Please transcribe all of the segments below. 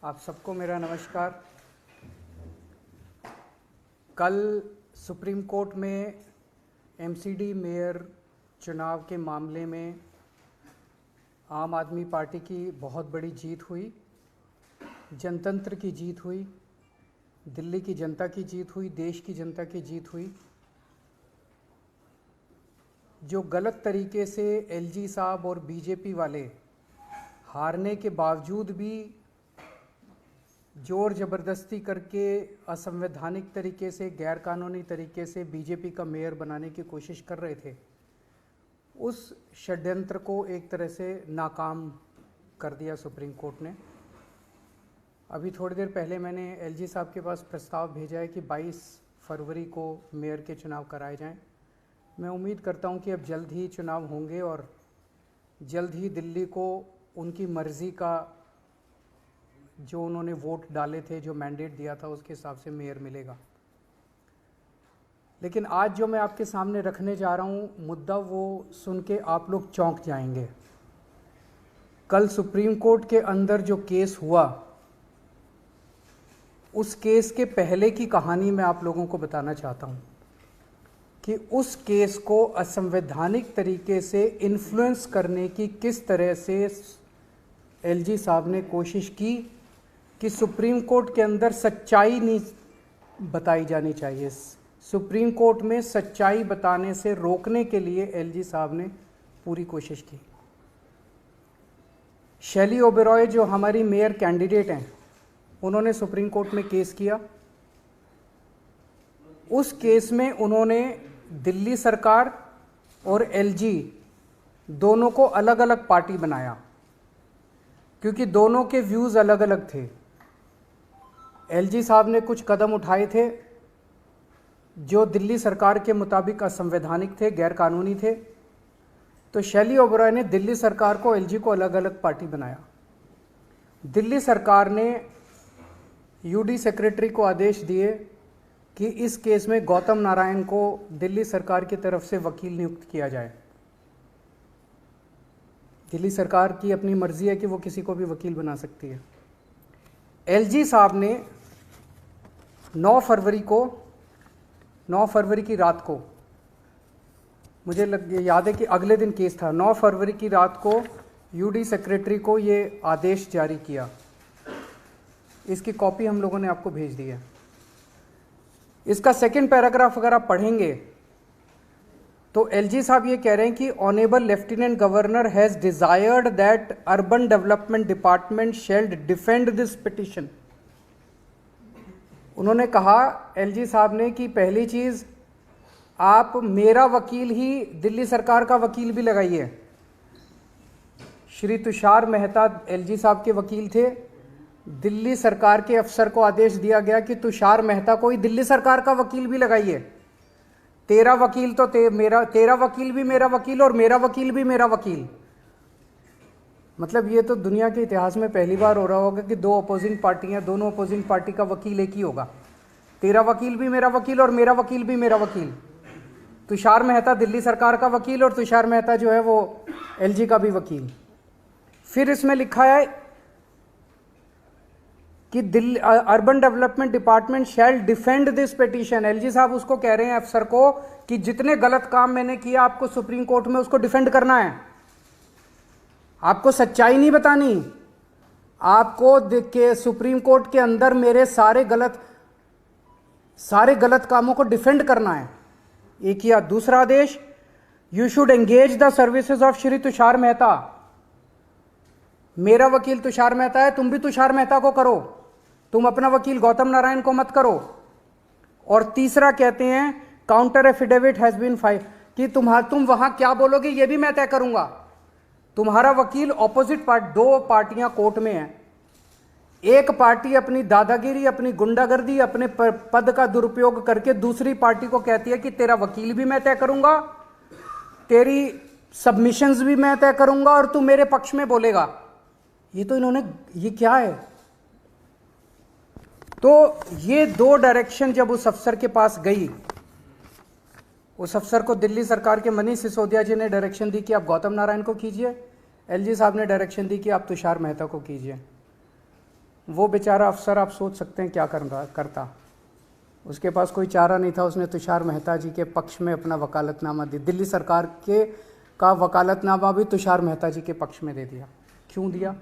आप सबको मेरा नमस्कार। कल सुप्रीम कोर्ट में एमसीडी मेयर चुनाव के मामले में आम आदमी पार्टी की बहुत बड़ी जीत हुई, जनतंत्र की जीत हुई, दिल्ली की जनता की जीत हुई, देश की जनता की जीत हुई। जो गलत तरीके से एलजी साहब और बीजेपी वाले हारने के बावजूद भी जोर ज़बरदस्ती करके असंवैधानिक तरीके से, गैरकानूनी तरीके से बीजेपी का मेयर बनाने की कोशिश कर रहे थे, उस षड्यंत्र को एक तरह से नाकाम कर दिया सुप्रीम कोर्ट ने। अभी थोड़ी देर पहले मैंने एलजी साहब के पास प्रस्ताव भेजा है कि 22 फरवरी को मेयर के चुनाव कराए जाएं। मैं उम्मीद करता हूं कि अब जल्द ही चुनाव होंगे और जल्द ही दिल्ली को उनकी मर्ज़ी का, जो उन्होंने वोट डाले थे, जो मैंडेट दिया था, उसके हिसाब से मेयर मिलेगा। लेकिन आज जो मैं आपके सामने रखने जा रहा हूँ मुद्दा, वो सुन के आप लोग चौंक जाएंगे। कल सुप्रीम कोर्ट के अंदर जो केस हुआ, उस केस के पहले की कहानी मैं आप लोगों को बताना चाहता हूँ कि उस केस को असंवैधानिक तरीके से इन्फ्लुएंस करने की किस तरह से एलजी साहब ने कोशिश की कि सुप्रीम कोर्ट के अंदर सच्चाई नहीं बताई जानी चाहिए। सुप्रीम कोर्ट में सच्चाई बताने से रोकने के लिए एलजी साहब ने पूरी कोशिश की। शैली ओबेरॉय जो हमारी मेयर कैंडिडेट हैं, उन्होंने सुप्रीम कोर्ट में केस किया। उस केस में उन्होंने दिल्ली सरकार और एलजी दोनों को अलग अलग पार्टी बनाया, क्योंकि दोनों के व्यूज़ अलग अलग थे। एलजी साहब ने कुछ कदम उठाए थे जो दिल्ली सरकार के मुताबिक असंवैधानिक थे, गैरकानूनी थे। तो शैली ओबेरॉय ने दिल्ली सरकार को, एलजी को अलग अलग पार्टी बनाया। दिल्ली सरकार ने यूडी सेक्रेटरी को आदेश दिए कि इस केस में गौतम नारायण को दिल्ली सरकार की तरफ से वकील नियुक्त किया जाए। दिल्ली सरकार की अपनी मर्जी है कि वो किसी को भी वकील बना सकती है। एलजी साहब ने 9 फरवरी की रात को, मुझे याद है कि अगले दिन केस था, 9 फरवरी की रात को यूडी सेक्रेटरी को ये आदेश जारी किया। इसकी कॉपी हम लोगों ने आपको भेज दी है। इसका सेकंड पैराग्राफ अगर आप पढ़ेंगे तो एलजी साहब ये कह रहे हैं कि honourable lieutenant governor has desired that urban development department shall defend this petition. उन्होंने कहा, एलजी साहब ने, कि पहली चीज, आप मेरा वकील ही दिल्ली सरकार का वकील भी लगाइए। श्री तुषार मेहता एलजी साहब के वकील थे। दिल्ली सरकार के अफसर को आदेश दिया गया कि तुषार मेहता को ही दिल्ली सरकार का वकील भी लगाइए। तेरा वकील तो तेरा वकील भी मेरा वकील और मेरा वकील भी मेरा वकील। मतलब ये तो दुनिया के इतिहास में पहली बार हो रहा होगा कि दो अपोजिंग पार्टियां, दोनों अपोजिंग पार्टी का वकील एक ही होगा। तेरा वकील भी मेरा वकील और मेरा वकील भी मेरा वकील। तुषार मेहता दिल्ली सरकार का वकील और तुषार मेहता जो है वो एलजी का भी वकील। फिर इसमें लिखा है कि Delhi urban development department shall defend this petition. LG साहब उसको कह रहे हैं, अफसर को, कि जितने गलत काम मैंने किया आपको सुप्रीम कोर्ट में उसको डिफेंड करना है। आपको सच्चाई नहीं बतानी, आपको देख के सुप्रीम कोर्ट के अंदर मेरे सारे गलत कामों को डिफेंड करना है। एक किया। दूसरा आदेश, you should engage the services of Shri Tushar Mehta. मेरा वकील तुषार मेहता है, तुम भी तुषार मेहता को करो, तुम अपना वकील गौतम नारायण को मत करो। और तीसरा कहते हैं, counter affidavit has been file, कि तुम वहां क्या बोलोगे ये भी मैं तय करूंगा। तुम्हारा वकील ऑपोजिट पार्टी, दो पार्टियां कोर्ट में हैं। एक पार्टी अपनी दादागिरी, अपनी गुंडागर्दी, अपने पद का दुरुपयोग करके दूसरी पार्टी को कहती है कि तेरा वकील भी मैं तय करूंगा, तेरी सबमिशंस भी मैं तय करूंगा और तू मेरे पक्ष में बोलेगा। ये तो इन्होंने, ये क्या है? तो ये दो डायरेक्शन जब उस अफसर के पास गई, उस अफसर को दिल्ली सरकार के मनीष सिसोदिया जी ने डायरेक्शन दी कि आप गौतम नारायण को कीजिए, एलजी साहब ने डायरेक्शन दी कि आप तुषार मेहता को कीजिए। वो बेचारा अफसर आप सोच सकते हैं क्या करता। उसके पास कोई चारा नहीं था, उसने तुषार मेहता जी के पक्ष में अपना वकालतनामा दिया। दिल्ली सरकार के का वकालतनामा भी तुषार मेहता जी के पक्ष में दे दिया। क्यों दिया?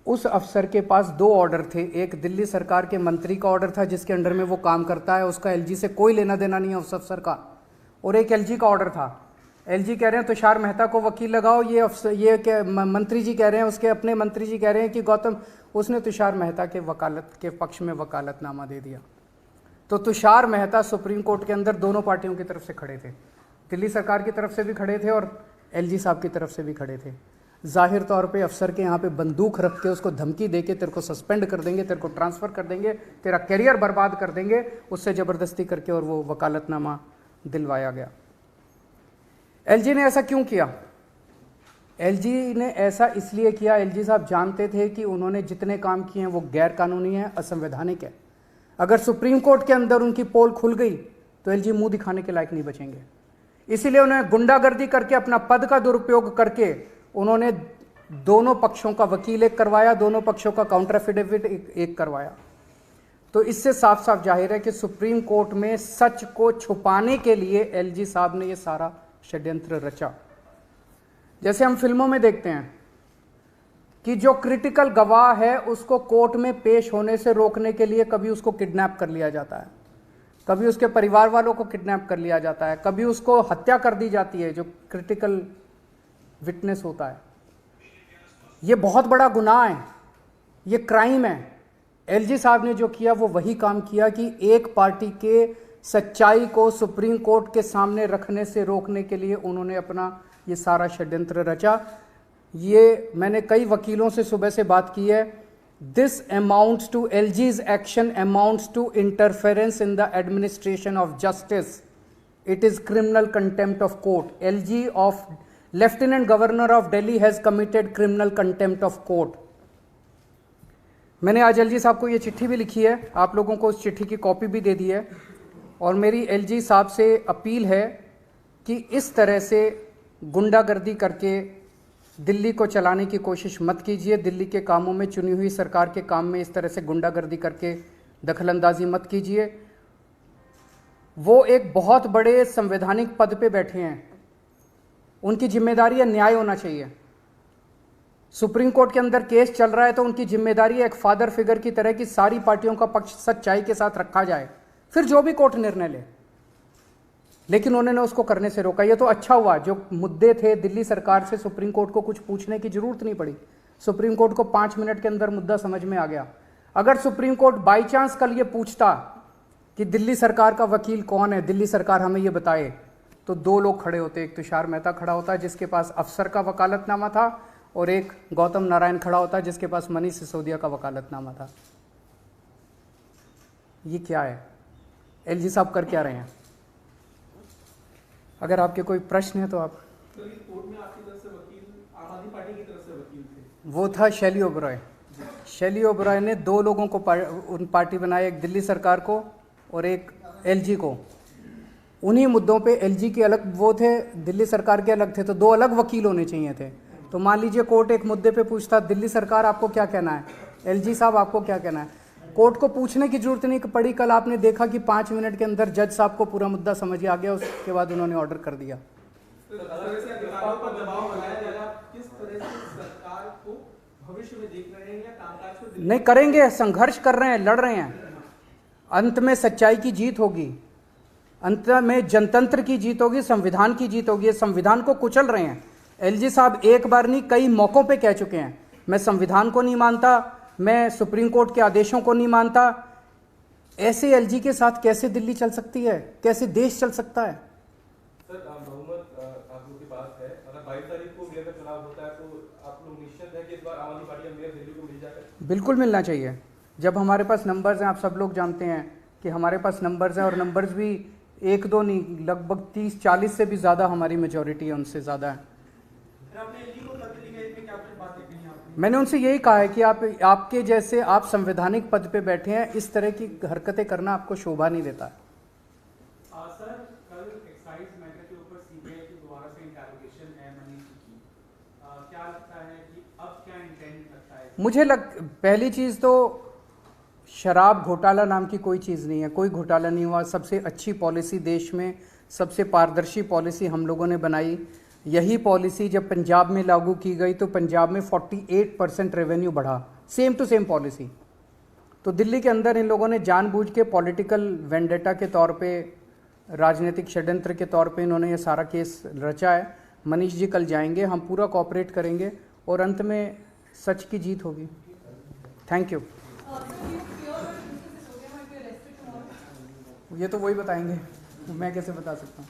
उस अफसर के पास दो ऑर्डर थे। एक दिल्ली सरकार के मंत्री का ऑर्डर था जिसके अंडर में वो काम करता है, उसका एलजी से कोई लेना देना नहीं है उस अफसर का, और एक एलजी का ऑर्डर था। एलजी कह रहे हैं तुषार मेहता को वकील लगाओ, ये मंत्री जी कह रहे हैं, उसके अपने मंत्री जी कह रहे हैं कि गौतम, उसने तुषार मेहता के वकालत के पक्ष में वकालतनामा दे दिया। तो तुषार मेहता सुप्रीम कोर्ट के अंदर दोनों पार्टियों की तरफ से खड़े थे, दिल्ली सरकार की तरफ से भी खड़े थे और एलजी साहब की तरफ से भी खड़े थे। जाहिर तौर पे अफसर के यहाँ पे बंदूक रख के उसको धमकी दे के तेरे को सस्पेंड कर देंगे, तेरे को ट्रांसफ़र कर देंगे, तेरा करियर बर्बाद कर देंगे, उससे ज़बरदस्ती करके और वो वकालतनामा दिलवाया गया। एलजी ने ऐसा क्यों किया? एलजी ने ऐसा इसलिए किया, एलजी साहब जानते थे कि उन्होंने जितने काम किए हैं वो गैर कानूनी है, असंवैधानिक है। अगर सुप्रीम कोर्ट के अंदर उनकी पोल खुल गई तो एलजी मुंह दिखाने के लायक नहीं बचेंगे। इसीलिए उन्होंने गुंडागर्दी करके, अपना पद का दुरुपयोग करके, उन्होंने दोनों पक्षों का वकील एक करवाया, दोनों पक्षों का काउंटर एफिडेविट एक करवाया। तो इससे साफ साफ जाहिर है कि सुप्रीम कोर्ट में सच को छुपाने के लिए एलजी साहब ने यह सारा षड्यंत्र रचा। जैसे हम फिल्मों में देखते हैं कि जो क्रिटिकल गवाह है उसको कोर्ट में पेश होने से रोकने के लिए कभी उसको किडनैप कर लिया जाता है, कभी उसके परिवार वालों को किडनैप कर लिया जाता है, कभी उसको हत्या कर दी जाती है जो क्रिटिकल विटनेस होता है। ये बहुत बड़ा गुनाह है, ये क्राइम है। एलजी साहब ने जो किया वो वही काम किया कि एक पार्टी के सच्चाई को सुप्रीम कोर्ट के सामने रखने से रोकने के लिए उन्होंने अपना ये सारा षड्यंत्र रचा। ये मैंने कई वकीलों से सुबह से बात की है। This amounts to LG's action amounts to interference in the administration of justice. It is criminal contempt of court. LG of lieutenant governor of Delhi has committed criminal contempt of court. मैंने आज एलजी साहब को ये चिट्ठी भी लिखी है, आप लोगों को उस चिट्ठी की कॉपी भी दे दी है, और मेरी एलजी साहब से अपील है कि इस तरह से गुंडागर्दी करके दिल्ली को चलाने की कोशिश मत कीजिए। दिल्ली के कामों में, चुनी हुई सरकार के काम में इस तरह से गुंडागर्दी करके दखलंदाजी मत कीजिए। वो एक बहुत बड़े संवैधानिक पद पे बैठे हैं, उनकी जिम्मेदारी है न्याय होना चाहिए। सुप्रीम कोर्ट के अंदर केस चल रहा है तो उनकी जिम्मेदारी है एक फादर फिगर की तरह कि सारी पार्टियों का पक्ष सच्चाई के साथ रखा जाए, फिर जो भी कोर्ट निर्णय ले। लेकिन उन्होंने उसको करने से रोका। ये तो अच्छा हुआ, जो मुद्दे थे दिल्ली सरकार से सुप्रीम कोर्ट को कुछ पूछने की जरूरत नहीं पड़ी। सुप्रीम कोर्ट को 5 मिनट के अंदर मुद्दा समझ में आ गया। अगर सुप्रीम कोर्ट बाई चांस कल ये पूछता कि दिल्ली सरकार का वकील कौन है, दिल्ली सरकार हमें ये बताए, तो 2 लोग खड़े होते। एक तुषार मेहता खड़ा होता जिसके पास अफसर का वकालतनामा था, और एक गौतम नारायण खड़ा होता जिसके पास मनीष सिसोदिया का वकालतनामा था। ये क्या है? एलजी साहब कर क्या रहे हैं? अगर आपके कोई प्रश्न है तो आप। तो इस कोर्ट में आपकी तरफ से वकील, आम आदमी पार्टी की तरफ से वकील थे? वो था शैली ओबरॉय। शैली ओबरॉय ने 2 लोगों को पार्टी बनाई, एक दिल्ली सरकार को और एक एलजी को। उन्हीं मुद्दों पे एलजी के अलग वो थे, दिल्ली सरकार के अलग थे, तो 2 अलग वकील होने चाहिए थे। तो मान लीजिए कोर्ट एक मुद्दे पे पूछता, दिल्ली सरकार आपको क्या कहना है, एलजी साहब आपको क्या कहना है। कोर्ट को पूछने की जरूरत नहीं पड़ी। कल आपने देखा कि 5 मिनट के अंदर जज साहब को पूरा मुद्दा समझ आ गया, उसके बाद उन्होंने ऑर्डर कर दिया। नहीं करेंगे, संघर्ष कर रहे हैं, लड़ रहे हैं। अंत में सच्चाई की जीत होगी, अंत में जनतंत्र की जीत होगी, संविधान की जीत होगी। संविधान को कुचल रहे हैं एलजी साहब, एक बार नहीं कई मौकों पे कह चुके हैं, मैं संविधान को नहीं मानता, मैं सुप्रीम कोर्ट के आदेशों को नहीं मानता। ऐसे एलजी के साथ कैसे दिल्ली चल सकती है, कैसे देश चल सकता है? सर, बहुमत आप लोग के पास है, अगर 22 तारीख को मेयर का चुनाव होता है तो आप लोग निश्चित है कि इस बार आम आदमी पार्टी का मेयर दिल्ली को मिल जाएगा? बिल्कुल मिलना चाहिए। जब हमारे पास नंबर्स हैं, आप सब लोग जानते हैं कि हमारे पास नंबर्स हैं, और नंबर्स भी 1-2 नहीं, लगभग 30-40 से भी ज़्यादा हमारी मेजॉरिटी है, उनसे ज़्यादा है। मैंने उनसे यही कहा है कि आपके जैसे आप संवैधानिक पद पे बैठे हैं, इस तरह की हरकतें करना आपको शोभा नहीं देता है। सर, कल एक्साइज मैटर के ऊपर सीबीआई की दोबारा से इंटरोगेशन है मनीष की, क्या लगता है कि अब क्या इंटेंट रखा है पहली चीज़ तो शराब घोटाला नाम की कोई चीज़ नहीं है, कोई घोटाला नहीं हुआ। सबसे अच्छी पॉलिसी देश में, सबसे पारदर्शी पॉलिसी हम लोगों ने बनाई। यही पॉलिसी जब पंजाब में लागू की गई तो पंजाब में 48% रेवेन्यू बढ़ा, सेम टू सेम पॉलिसी। तो दिल्ली के अंदर इन लोगों ने जानबूझ के पॉलिटिकल वेंडेटा के तौर पे, राजनीतिक षड्यंत्र के तौर पे इन्होंने ये सारा केस रचा है। मनीष जी कल जाएंगे, हम पूरा कोऑपरेट करेंगे और अंत में सच की जीत होगी। Thank you. ये तो वही बताएंगे, मैं कैसे बता सकता हूँ।